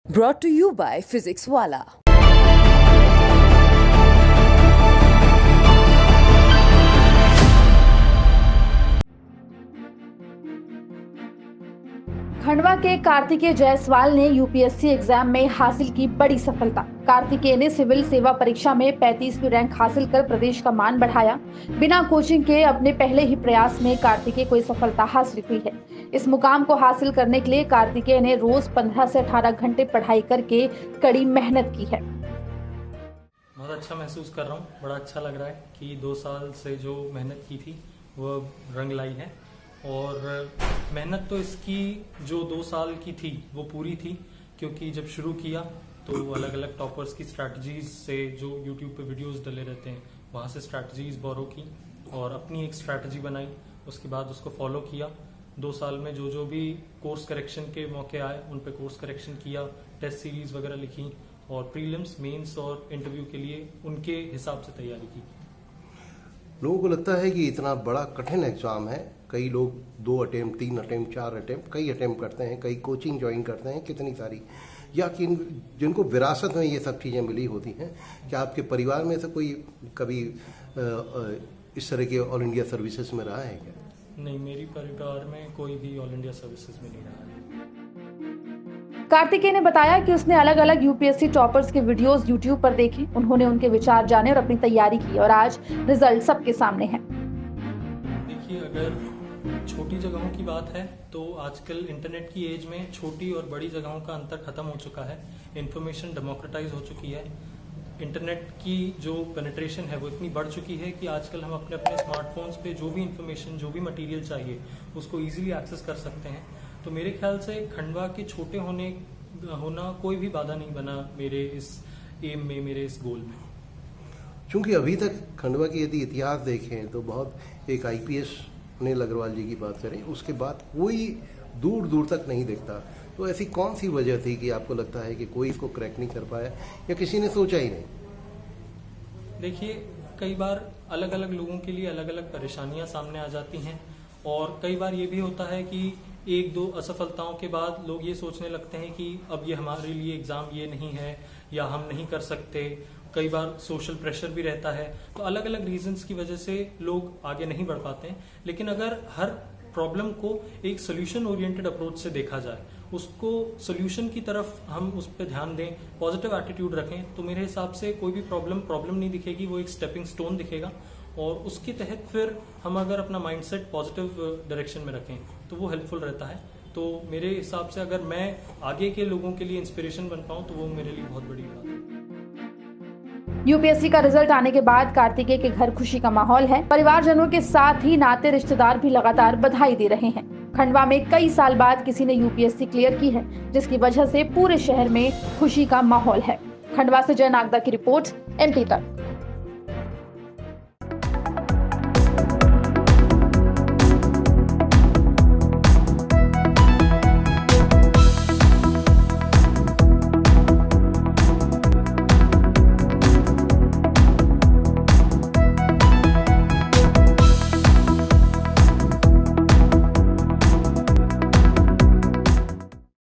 Brought to you by Physics Wala. Khandwa के कार्तिकेय जायसवाल ने UPSC exam में हासिल की बड़ी सफलता। कार्तिकेय ने सिविल सेवा परीक्षा में 35वीं रैंक हासिल कर प्रदेश का मान बढ़ाया। बिना कोचिंग के अपने पहले ही प्रयास में कार्तिकेय को सफलता हासिल हुई है। इस मुकाम को हासिल करने के लिए कार्तिकेय ने रोज 15 से 18 घंटे पढ़ाई करके कड़ी मेहनत की है। बहुत अच्छा महसूस कर रहा हूँ, बड़ा अच्छा लग रहा है कि 2 साल से जो मेहनत की थी वो रंग लाई है। और मेहनत तो इसकी जो 2 साल की थी वो पूरी थी, क्योंकि जब शुरू किया तो अलग अलग टॉपर्स की स्ट्रैटेजीज से जो यूट्यूब पे वीडियोस डले रहते हैं वहाँ से स्ट्रैटेजीज बोरो की और अपनी एक स्ट्रैटेजी बनाई। उसके बाद उसको फॉलो किया। 2 साल में जो भी कोर्स करेक्शन के मौके आए उन पे कोर्स करेक्शन किया, टेस्ट सीरीज वगैरह लिखी और प्रीलिम्स, मेंस और इंटरव्यू के लिए उनके हिसाब से तैयारी की। लोगों को लगता है कि इतना बड़ा कठिन एग्जाम है। कई लोग 2 अटेम्प्ट, 3 अटेम्प्ट, 4 अटेम्प्ट, कई अटेम्प्ट करते हैं, कई कोचिंग ज्वाइन करते हैं, कितनी सारी, या कि जिनको विरासत में ये सब चीज़ें मिली होती हैं। क्या आपके परिवार में से कोई कभी इस तरह के ऑल इंडिया सर्विसेज में रहा है क्या? नहीं, मेरी परिवार में कोई भी ऑल इंडिया सर्विसेज में नहीं रहा है। कार्तिकेय ने बताया कि उसने अलग अलग यूपीएससी टॉपर्स के वीडियोस यूट्यूब पर देखे, उन्होंने उनके विचार जाने और अपनी तैयारी की और आज रिजल्ट सबके सामने है। देखिए, अगर छोटी जगहों की बात है तो आजकल इंटरनेट की एज में छोटी और बड़ी जगहों का अंतर खत्म हो चुका है। इन्फॉर्मेशन डेमोक्रेटाइज हो चुकी है। इंटरनेट की जो पेनिट्रेशन है वो इतनी बढ़ चुकी है कि आजकल हम अपने अपने स्मार्टफोन्स पे जो भी इंफॉर्मेशन, जो भी मटेरियल चाहिए उसको इजीली एक्सेस कर सकते हैं। तो मेरे ख्याल से खंडवा के छोटे होना कोई भी बाधा नहीं बना मेरे इस एम में, मेरे इस गोल में। चूंकि अभी तक खंडवा की यदि इतिहास देखें तो बहुत एक आईपीएस अनिल अग्रवाल जी की बात करें, उसके बाद कोई दूर दूर तक नहीं दिखता। तो ऐसी कौन सी वजह थी कि आपको लगता है कि कोई इसको क्रैक नहीं कर पाया या किसी ने सोचा ही नहीं? देखिए, कई बार अलग अलग लोगों के लिए अलग अलग परेशानियां सामने आ जाती हैं और कई बार ये भी होता है कि 1-2 असफलताओं के बाद लोग ये सोचने लगते हैं कि अब ये हमारे लिए एग्जाम ये नहीं है या हम नहीं कर सकते। कई बार सोशल प्रेशर भी रहता है, तो अलग अलग रीजंस की वजह से लोग आगे नहीं बढ़ पाते हैं। लेकिन अगर हर प्रॉब्लम को एक सोल्यूशन ओरिएंटेड अप्रोच से देखा जाए, उसको सोल्यूशन की तरफ हम उस पर ध्यान दें, पॉजिटिव एटीट्यूड रखें, तो मेरे हिसाब से कोई भी प्रॉब्लम नहीं दिखेगी, वो एक स्टेपिंग स्टोन दिखेगा। और उसके तहत फिर हम अगर अपना माइंडसेट पॉजिटिव डायरेक्शन में रखें तो वो हेल्पफुल रहता है। तो मेरे हिसाब से अगर मैं आगे के लोगों के लिए इंस्पिरेशन बन पाऊं तो वो मेरे लिए बहुत बड़ी बात है। यूपीएससी का रिजल्ट आने के बाद कार्तिकेय के घर खुशी का माहौल है। परिवारजनों के साथ ही नाते रिश्तेदार भी लगातार बधाई दे रहे हैं। खंडवा में कई साल बाद किसी ने यूपीएससी क्लियर की है, जिसकी वजह से पूरे शहर में खुशी का माहौल है। खंडवा से जय नागदा की रिपोर्ट, एमपी तक।